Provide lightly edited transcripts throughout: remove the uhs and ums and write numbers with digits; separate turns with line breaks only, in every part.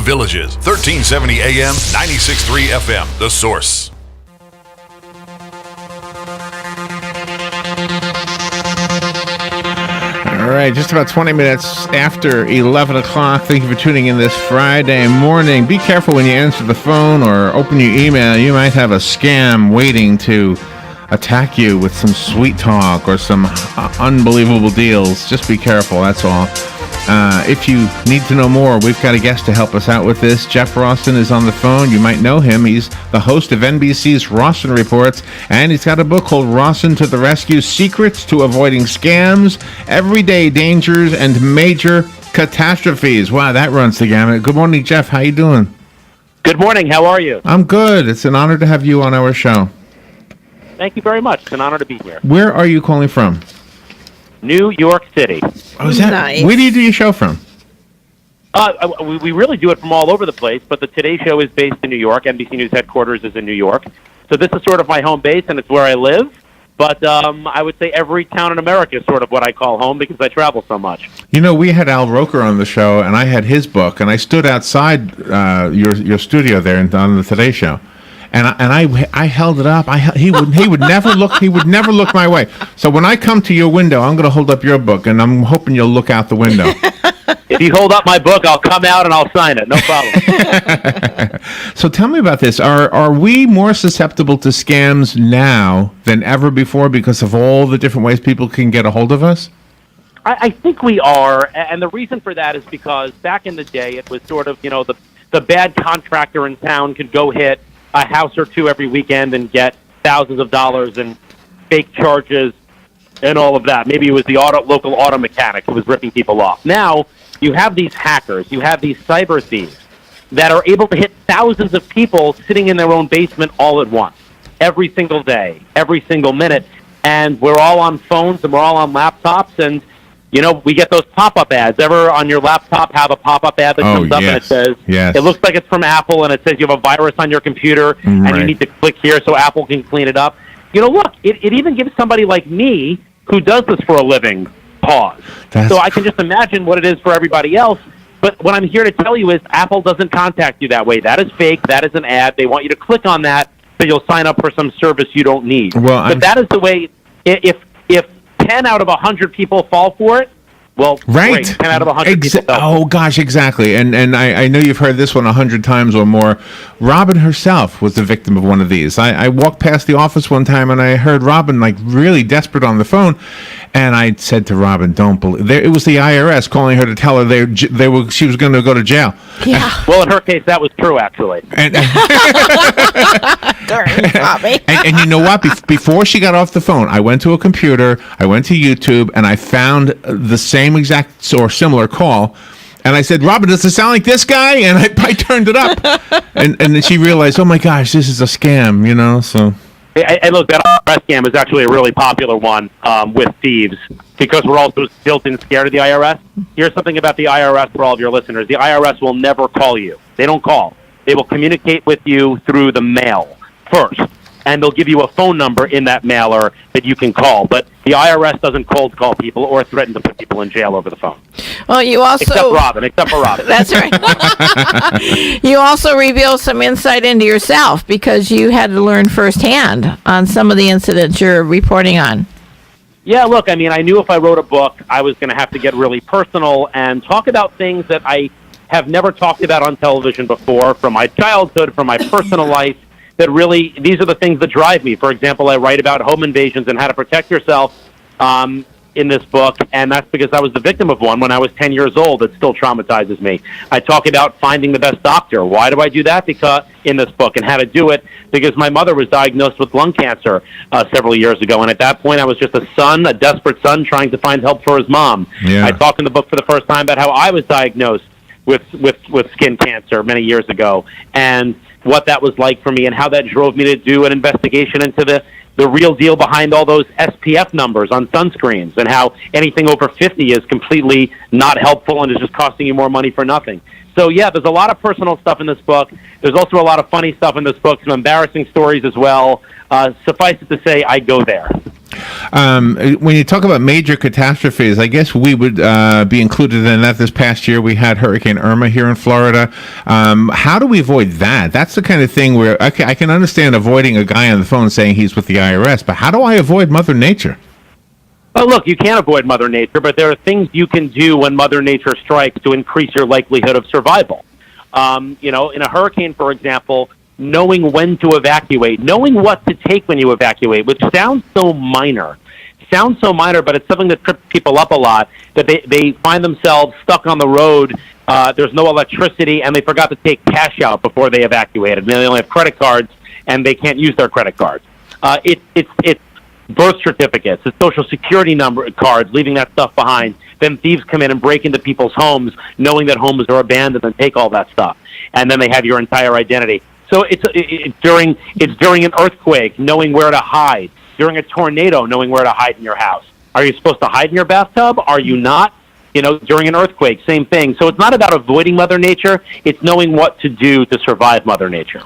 Villages, 1370 AM, 96.3 FM, The Source.
All right, just about 20 minutes after 11 o'clock. Thank you for tuning in this Friday morning. Be careful when you answer the phone or open your email. You might have a scam waiting to attack you with some sweet talk or some unbelievable deals. Just be careful, that's all. If you need to know more, we've got a guest to help us out with this. Jeff Rossen is on the phone. You might know him. He's the host of NBC's Rossen Reports, and he's got a book called Rossen to the Rescue: Secrets to Avoiding Scams, Everyday Dangers, and Major Catastrophes. Wow, that runs the gamut. Good morning, Jeff. How you doing?
Good morning. How are you?
I'm good. It's an honor to have you on our show.
Thank you very much. It's an honor to be here.
Where are you calling from?
New York City.
Oh, is that
Nice.
Where do you do your show from?
We really do it from all over the place, but the Today Show is based in New York. NBC News headquarters is in New York. So this is sort of my home base, and it's where I live. But I would say every town in America is sort of what I call home because I travel so much.
You know, we had Al Roker on the show, and I had his book, and I stood outside your studio there on the Today Show. And I held it up. He would never look my way. So when I come to your window, I'm going to hold up your book, and I'm hoping you'll look out the window.
If you hold up my book, I'll come out and I'll sign it. No problem.
So tell me about this. Are we more susceptible to scams now than ever before because of all the different ways people can get a hold of us?
I think we are, and the reason for that is because back in the day, it was sort of, the bad contractor in town could go hit a house or two every weekend and get thousands of dollars in fake charges and all of that. Maybe it was the local auto mechanic who was ripping people off. Now, you have these hackers, you have these cyber thieves that are able to hit thousands of people sitting in their own basement all at once, every single day, every single minute. And we're all on phones and we're all on laptops, and we get those pop-up ads. Ever on your laptop have a pop-up ad that comes up and it says, it looks like it's from Apple, and it says you have a virus on your computer, and you need to click here so Apple can clean it up. Look, it even gives somebody like me, who does this for a living, pause. So I can just imagine what it is for everybody else. But what I'm here to tell you is Apple doesn't contact you that way. That is fake. That is an ad. They want you to click on that so you'll sign up for some service you don't need. But that is the way, if 10 out of 100 people fall for it, well, great. 10 out of 100 people fall for it.
Oh, gosh, exactly. And I know you've heard this one 100 times or more. Robin herself was the victim of one of these. I walked past the office one time, and I heard Robin, really desperate on the phone. And I said to Robin, don't believe... It was the IRS calling her to tell her she was going to go to jail.
Yeah.
Well, in her case, that was true, actually.
And
Bobby.
and you know what? Before she got off the phone, I went to a computer, I went to YouTube, and I found the same exact or similar call. And I said, Robin, does it sound like this guy? And I turned it up. and then she realized, oh, my gosh, this is a scam, so...
And look, that IRS scam is actually a really popular one with thieves because we're all so built-in scared of the IRS. Here's something about the IRS for all of your listeners. The IRS will never call you. They don't call. They will communicate with you through the mail first, and they'll give you a phone number in that mailer that you can call. But the IRS doesn't cold call people or threaten to put people in jail over the phone.
Well, you also...
Except for Robin.
That's right. You also reveal some insight into yourself because you had to learn firsthand on some of the incidents you're reporting on.
Yeah, look, I knew if I wrote a book, I was going to have to get really personal and talk about things that I have never talked about on television before, from my childhood, from my personal life, that really, these are the things that drive me. For example, I write about home invasions and how to protect yourself in this book, and that's because I was the victim of one when I was 10 years old. It still traumatizes me. I talk about finding the best doctor. Why do I do that? Because in this book, and how to do it, because my mother was diagnosed with lung cancer several years ago, and at that point I was just a desperate son trying to find help for his mom.
Yeah.
I talk in the book for the first time about how I was diagnosed with skin cancer many years ago, and what that was like for me, and how that drove me to do an investigation into the real deal behind all those SPF numbers on sunscreens, and how anything over 50 is completely not helpful and is just costing you more money for nothing. So, yeah, there's a lot of personal stuff in this book. There's also a lot of funny stuff in this book, some embarrassing stories as well. Suffice it to say, I go there.
When you talk about major catastrophes, I guess we would be included in that. This past year, we had Hurricane Irma here in Florida. How do we avoid that? That's the kind of thing where I can understand avoiding a guy on the phone saying he's with the IRS, but how do I avoid Mother Nature?
Oh, look, you can't avoid Mother Nature, but there are things you can do when Mother Nature strikes to increase your likelihood of survival. In a hurricane, for example, knowing when to evacuate, knowing what to take when you evacuate, which sounds so minor, but it's something that trips people up a lot, that they find themselves stuck on the road. There's no electricity, and they forgot to take cash out before they evacuated. They only have credit cards, and they can't use their credit cards. It's birth certificates, it's Social Security number cards, leaving that stuff behind. Then thieves come in and break into people's homes, knowing that homes are abandoned, and take all that stuff. And then they have your entire identity. So it's during an earthquake, knowing where to hide. During a tornado, knowing where to hide in your house. Are you supposed to hide in your bathtub? Are you not? During an earthquake, same thing. So it's not about avoiding Mother Nature. It's knowing what to do to survive Mother Nature.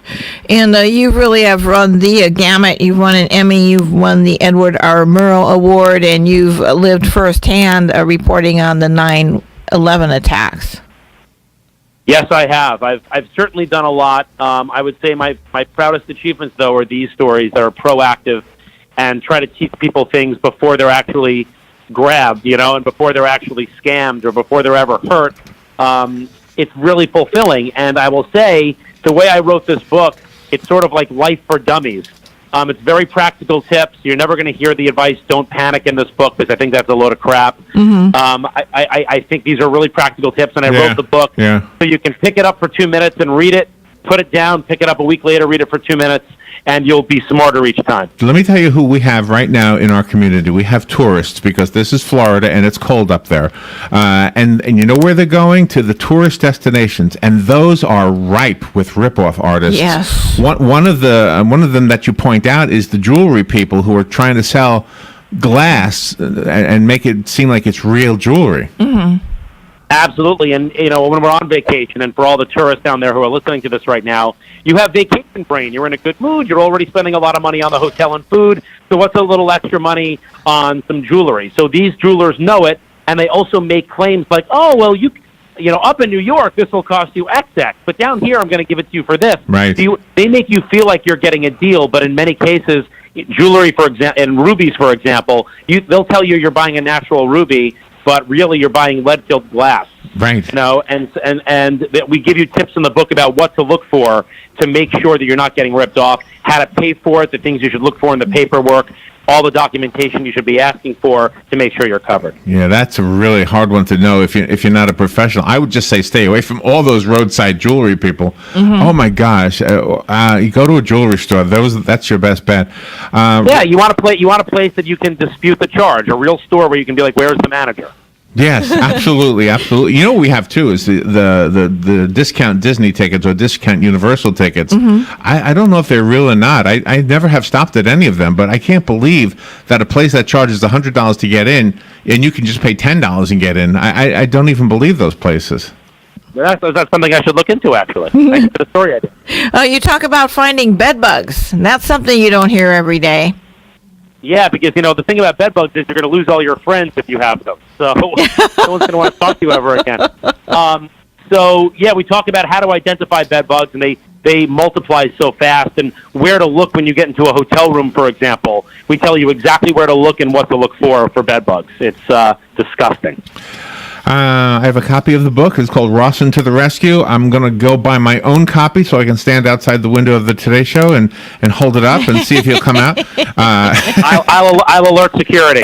And
you really have run the gamut. You've won an Emmy. You've won the Edward R. Murrow Award, and you've lived firsthand reporting on the 9/11 attacks.
Yes, I have. I've certainly done a lot. I would say my proudest achievements, though, are these stories that are proactive and try to teach people things before they're actually grabbed, and before they're actually scammed or before they're ever hurt. It's really fulfilling. And I will say, the way I wrote this book, it's sort of like Life for Dummies. It's very practical tips. You're never going to hear the advice, don't panic, in this book, because I think that's a load of crap. Mm-hmm. I think these are really practical tips, and I wrote the book so you can pick it up for 2 minutes and read it, put it down, pick it up a week later, read it for 2 minutes, and you'll be smarter each time.
Let me tell you who we have right now in our community. We have tourists, because this is Florida and it's cold up there. And you know where they're going? To the tourist destinations. And those are ripe with ripoff artists.
Yes.
One of them that you point out is the jewelry people who are trying to sell glass and make it seem like it's real jewelry. Mm-hmm.
Absolutely. And, when we're on vacation, and for all the tourists down there who are listening to this right now, you have vacation brain. You're in a good mood. You're already spending a lot of money on the hotel and food. So what's a little extra money on some jewelry? So these jewelers know it, and they also make claims like, oh, well, up in New York, this will cost you XX, but down here, I'm going to give it to you for this.
Right.
So they make you feel like you're getting a deal, but in many cases, jewelry, for example, and rubies, for example, they'll tell you you're buying a natural ruby, but really you're buying lead-filled glass.
Right.
And we give you tips in the book about what to look for to make sure that you're not getting ripped off, how to pay for it, the things you should look for in the paperwork, all the documentation you should be asking for to make sure you're covered.
Yeah, that's a really hard one to know if you're not a professional. I would just say stay away from all those roadside jewelry people. Mm-hmm. Oh my gosh, you go to a jewelry store; that's your best bet.
You want a place that you can dispute the charge, a real store where you can be like, "Where's the manager?"
Yes, absolutely. You know what we have too is the discount Disney tickets or discount Universal tickets. Mm-hmm. I don't know if they're real or not. I never have stopped at any of them, but I can't believe that a place that charges $100 to get in and you can just pay $10 and get in. I don't even believe those places.
That's something I should look into, actually. Thanks for the story idea.
You talk about finding bed bugs, and that's something you don't hear every day.
Yeah, because, the thing about bed bugs is you're going to lose all your friends if you have them. So no one's going to want to talk to you ever again. We talk about how to identify bed bugs, and they multiply so fast, and where to look when you get into a hotel room, for example. We tell you exactly where to look and what to look for bed bugs. It's disgusting.
I have a copy of the book. It's called Rossen to the Rescue. I'm going to go buy my own copy so I can stand outside the window of the Today Show and hold it up and see if he'll come out.
I'll alert security.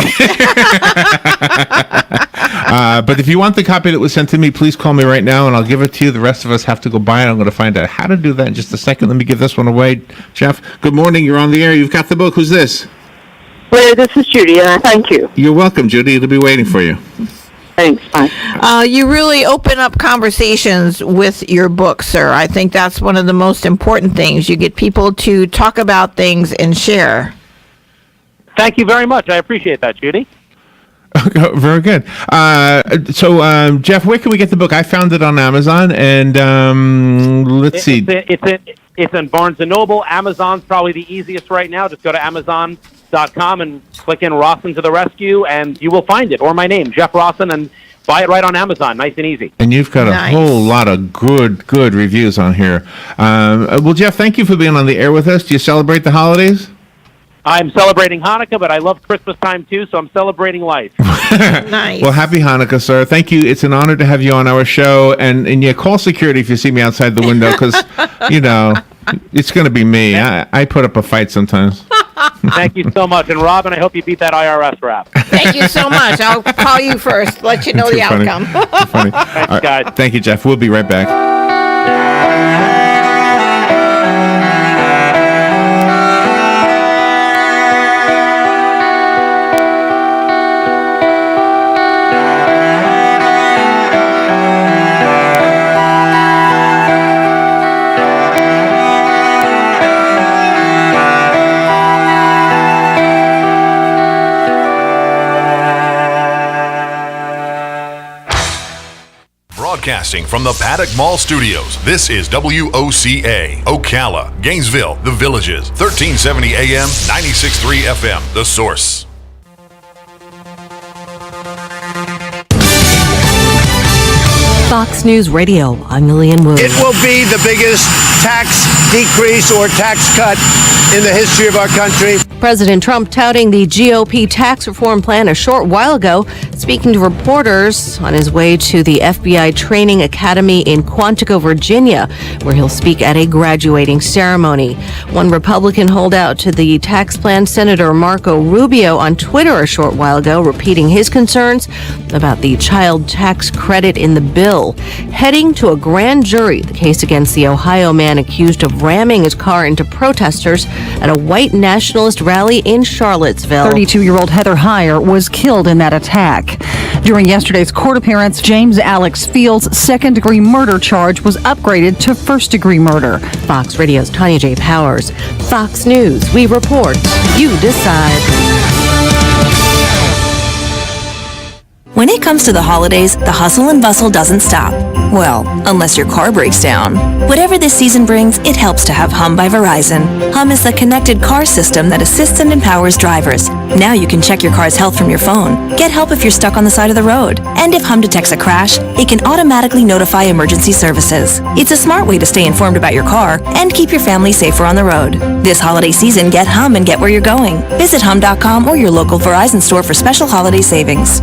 But if you want the copy that was sent to me, please call me right now and I'll give it to you. The rest of us have to go buy it. I'm going to find out how to do that in just a second. Let me give this one away. Jeff, good morning. You're on the air. You've got the book. Who's this?
Well, this is Judy, and I thank you.
You're welcome, Judy. It'll be waiting for you.
Thanks. Bye.
You really open up conversations with your book, sir. I think that's one of the most important things. You get people to talk about things and share.
Thank you very much. I appreciate that, Judy.
Very good. Jeff, where can we get the book? I found it on Amazon, and let's see.
It's in Barnes & Noble. Amazon's probably the easiest right now. Just go to Amazon, hanukkah.com and click in Rossen to the rescue, and you will find it, or my name, Jeff Rossen, and buy it right on Amazon. Nice and easy.
And you've got a whole lot of good reviews on here. Well, Jeff, thank you for being on the air with us. Do you celebrate the holidays?
I'm celebrating Hanukkah, but I love Christmas time too, so I'm celebrating life.
Nice.
Well, happy Hanukkah, sir. Thank you. It's an honor to have you on our show. And yeah, call security if you see me outside the window, because, it's going to be me. I put up a fight sometimes.
Thank you so much. And Robin, I hope you beat that IRS rap.
Thank you so much. I'll call you first, let you know the outcome.
Too funny.
Thanks, guys.
Thank you, Jeff. We'll be right back.
Broadcasting from the Paddock Mall Studios, this is WOCA, Ocala, Gainesville, The Villages, 1370 AM, 96.3 FM, The Source.
Fox News Radio, I'm Lillian Wu.
It will be the biggest tax decrease or tax cut in the history of our country.
President Trump touting the GOP tax reform plan a short while ago, speaking to reporters on his way to the FBI Training Academy in Quantico, Virginia, where he'll speak at a graduating ceremony. One Republican holdout to the tax plan, Senator Marco Rubio, on Twitter a short while ago, repeating his concerns about the child tax credit in the bill. Heading to a grand jury, the case against the Ohio man accused of ramming his car into protesters at a white nationalist rally in Charlottesville.
32-year-old Heather Heyer was killed in that attack. During yesterday's court appearance, James Alex Fields' second-degree murder charge was upgraded to first-degree murder.
Fox Radio's Tanya J. Powers. Fox News. We report. You decide.
When it comes to the holidays, the hustle and bustle doesn't stop. Well, unless your car breaks down. Whatever this season brings, it helps to have Hum by Verizon. Hum is the connected car system that assists and empowers drivers. Now you can check your car's health from your phone, get help if you're stuck on the side of the road, and if Hum detects a crash, it can automatically notify emergency services. It's a smart way to stay informed about your car and keep your family safer on the road. This holiday season, get Hum and get where you're going. Visit hum.com or your local Verizon store for special holiday savings.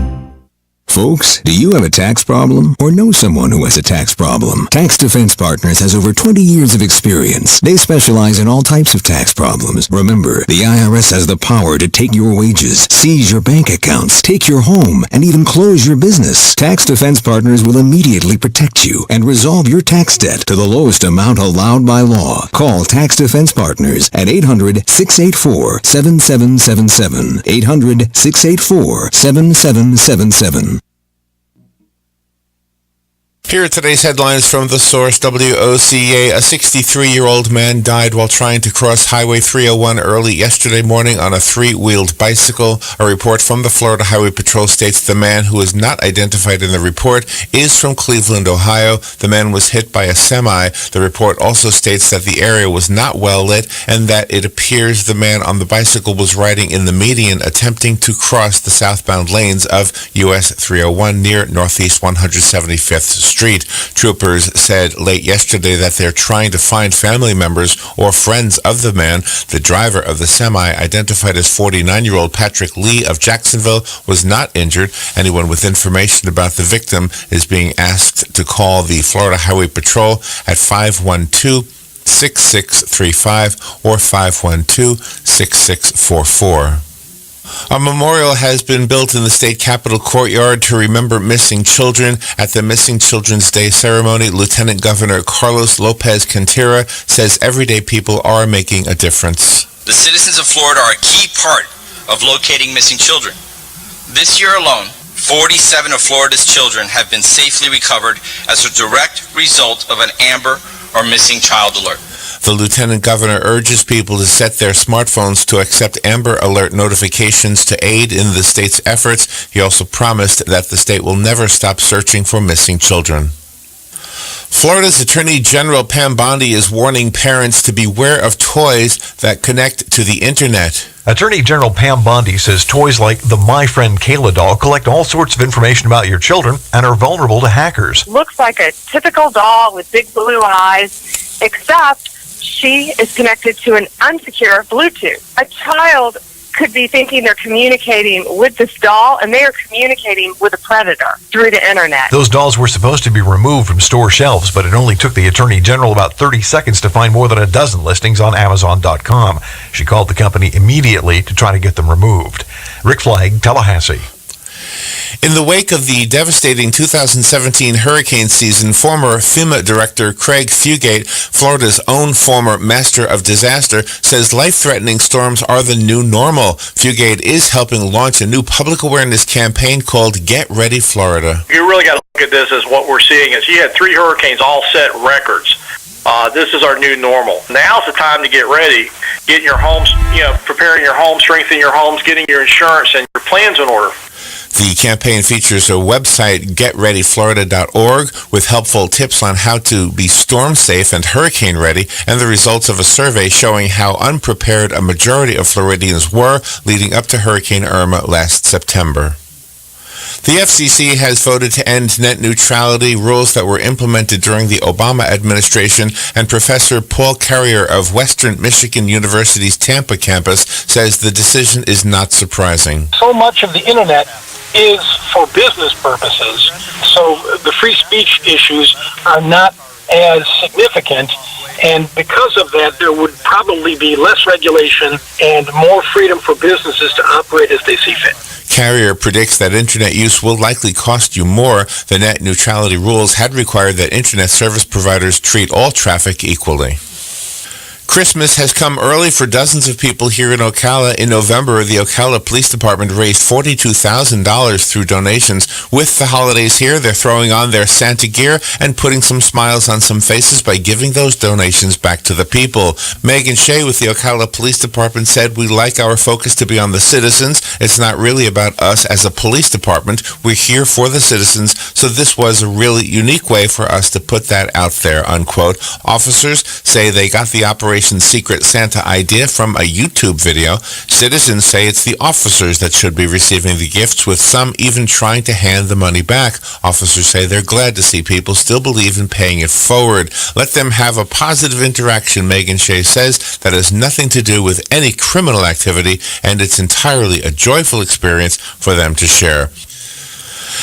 Folks, do you have a tax problem or know someone who has a tax problem? Tax Defense Partners has over 20 years of experience. They specialize in all types of tax problems. Remember, the IRS has the power to take your wages, seize your bank accounts, take your home, and even close your business. Tax Defense Partners will immediately protect you and resolve your tax debt to the lowest amount allowed by law. Call Tax Defense Partners at 800-684-7777. 800-684-7777.
Here are today's headlines from The Source, WOCA. A 63-year-old man died while trying to cross Highway 301 early yesterday morning on a three-wheeled bicycle. A report from the Florida Highway Patrol states the man, who is not identified in the report, is from Cleveland, Ohio. The man was hit by a semi. The report also states that the area was not well lit and that it appears the man on the bicycle was riding in the median, attempting to cross the southbound lanes of US 301 near Northeast 175th Street. Troopers said late yesterday that they're trying to find family members or friends of the man. The driver of the semi, identified as 49-year-old Patrick Lee of Jacksonville, was not injured. Anyone with information about the victim is being asked to call the Florida Highway Patrol at 512-6635 or 512-6644. A memorial has been built in the state capitol courtyard to remember missing children. At the Missing Children's Day ceremony, Lieutenant Governor Carlos Lopez Cantera says everyday people are making a difference.
The citizens of Florida are a key part of locating missing children. This year alone, 47 of Florida's children have been safely recovered as a direct result of an Amber or Missing Child Alert.
The Lieutenant Governor urges people to set their smartphones to accept Amber Alert notifications to aid in the state's efforts. He also promised that the state will never stop searching for missing children. Florida's Attorney General Pam Bondi is warning parents to beware of toys that connect to the internet.
Attorney General Pam Bondi says toys like the My Friend Kayla doll collect all sorts of information about your children and are vulnerable to hackers.
Looks like a typical doll with big blue eyes, except she is connected to an unsecure Bluetooth. A child could be thinking they're communicating with this doll, and they are communicating with a predator through the internet.
Those dolls were supposed to be removed from store shelves, but it only took the Attorney General about 30 seconds to find more than a dozen listings on Amazon.com. She called the company immediately to try to get them removed. Rick Flagg, Tallahassee.
In the wake of the devastating 2017 hurricane season, former FEMA Director Craig Fugate, Florida's own former master of disaster, says life-threatening storms are the new normal. Fugate is helping launch a new public awareness campaign called Get Ready Florida.
You really got to look at this as what we're seeing is you had 3 hurricanes all set records. This is our new normal. Now's the time to get ready, getting your homes, preparing your home, strengthening your homes, getting your insurance and your plans in order.
The campaign features a website, getreadyflorida.org, with helpful tips on how to be storm safe and hurricane ready, and the results of a survey showing how unprepared a majority of Floridians were leading up to Hurricane Irma last September. The FCC has voted to end net neutrality rules that were implemented during the Obama administration, and Professor Paul Carrier of Western Michigan University's Tampa campus says the decision is not surprising.
So much of the internet is for business purposes, so the free speech issues are not as significant, and because of that, there would probably be less regulation and more freedom for businesses to operate as they see fit.
Carrier predicts that internet use will likely cost you more. The net neutrality rules had required that internet service providers treat all traffic equally. Christmas has come early for dozens of people here in Ocala. In November, the Ocala Police Department raised $42,000 through donations. With the holidays here, they're throwing on their Santa gear and putting some smiles on some faces by giving those donations back to the people. Megan Shea with the Ocala Police Department said, "We like our focus to be on the citizens. It's not really about us as a police department. We're here for the citizens, so this was a really unique way for us to put that out there," unquote. Officers say they got the Operation Secret Santa idea from a YouTube video. Citizens say it's the officers that should be receiving the gifts, with some even trying to hand the money back. Officers say they're glad to see people still believe in paying it forward. Let them have a positive interaction, Megan Shea says. That has nothing to do with any criminal activity, and it's entirely a joyful experience for them to share.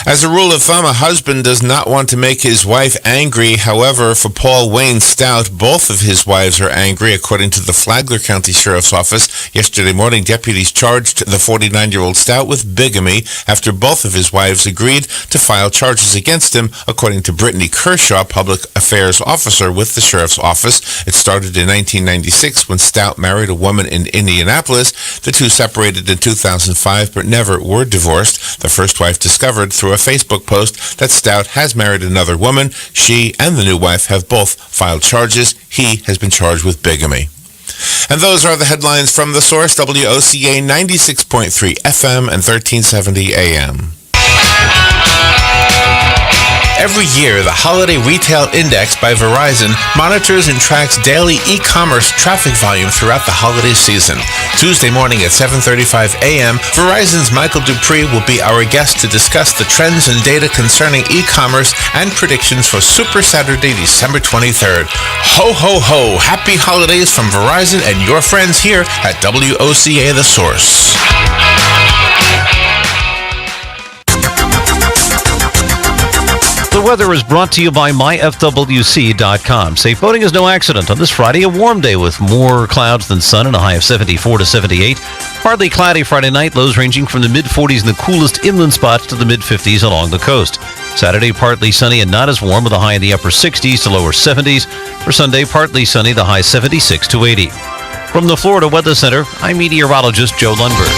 As a rule of thumb, a husband does not want to make his wife angry. However, for Paul Wayne Stout, both of his wives are angry, according to the Flagler County Sheriff's Office. Yesterday morning, deputies charged the 49-year-old Stout with bigamy after both of his wives agreed to file charges against him, according to Brittany Kershaw, public affairs officer with the Sheriff's Office. It started in 1996 when Stout married a woman in Indianapolis. The two separated in 2005 but never were divorced. The first wife discovered through a Facebook post that Stout has married another woman. She and the new wife have both filed charges. He has been charged with bigamy. And those are the headlines from The Source, WOCA 96.3 FM and 1370 AM. Every year, the Holiday Retail Index by Verizon monitors and tracks daily e-commerce traffic volume throughout the holiday season. Tuesday morning at 7:35 a.m., Verizon's Michael Dupree will be our guest to discuss the trends and data concerning e-commerce and predictions for Super Saturday, December 23rd. Ho, ho, ho! Happy holidays from Verizon and your friends here at WOCA The Source.
The weather is brought to you by myfwc.com. Safe boating is no accident. On this Friday, a warm day with more clouds than sun and a high of 74 to 78. Partly cloudy Friday night, lows ranging from the mid-40s in the coolest inland spots to the mid-50s along the coast. Saturday, partly sunny and not as warm with a high in the upper 60s to lower 70s. For Sunday, partly sunny, the high 76 to 80. From the Florida Weather Center, I'm meteorologist Joe Lundberg.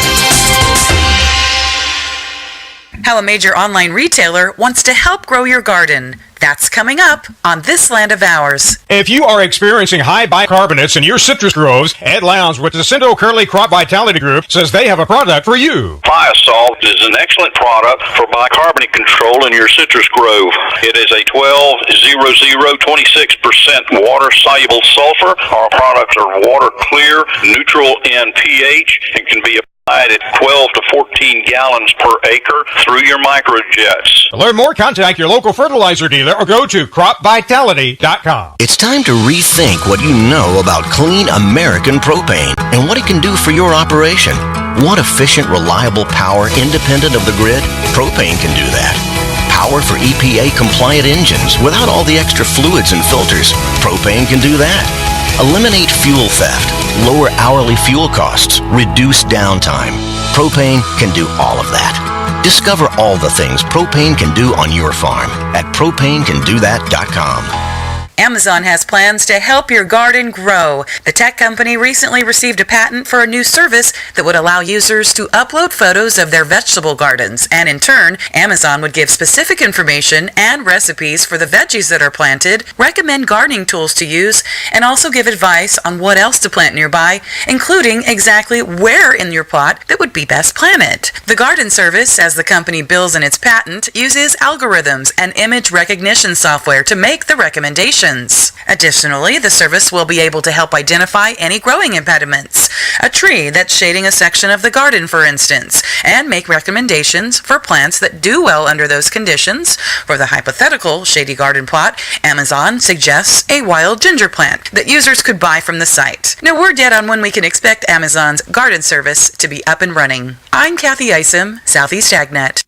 how a major online retailer wants to help grow your garden. That's coming up on This Land of Ours.
If you are experiencing high bicarbonates in your citrus groves, Ed Lowndes with the Cinto Curly Crop Vitality Group says they have a product for you.
Biosalt is an excellent product for bicarbonate control in your citrus grove. It is a 26% water-soluble sulfur. Our products are water clear, neutral in pH, and can be applied at 12 to 14 gallons per acre through your microjets.
To learn more, contact your local fertilizer dealer or go to cropvitality.com.
It's time to rethink what you know about clean American propane and what it can do for your operation. Want efficient, reliable power independent of the grid? Propane can do that. Power for EPA-compliant engines without all the extra fluids and filters? Propane can do that. Eliminate fuel theft, lower hourly fuel costs, reduce downtime. Propane can do all of that. Discover all the things propane can do on your farm at propanecandothat.com.
Amazon has plans to help your garden grow. The tech company recently received a patent for a new service that would allow users to upload photos of their vegetable gardens, and in turn, Amazon would give specific information and recipes for the veggies that are planted, recommend gardening tools to use, and also give advice on what else to plant nearby, including exactly where in your plot that would be best planted. The garden service, as the company bills in its patent, uses algorithms and image recognition software to make the recommendations. Additionally, the service will be able to help identify any growing impediments, a tree that's shading a section of the garden, for instance, and make recommendations for plants that do well under those conditions. For the hypothetical shady garden plot, Amazon suggests a wild ginger plant that users could buy from the site. No word yet on when we can expect Amazon's garden service to be up and running. I'm Kathy Isom, Southeast AgNet.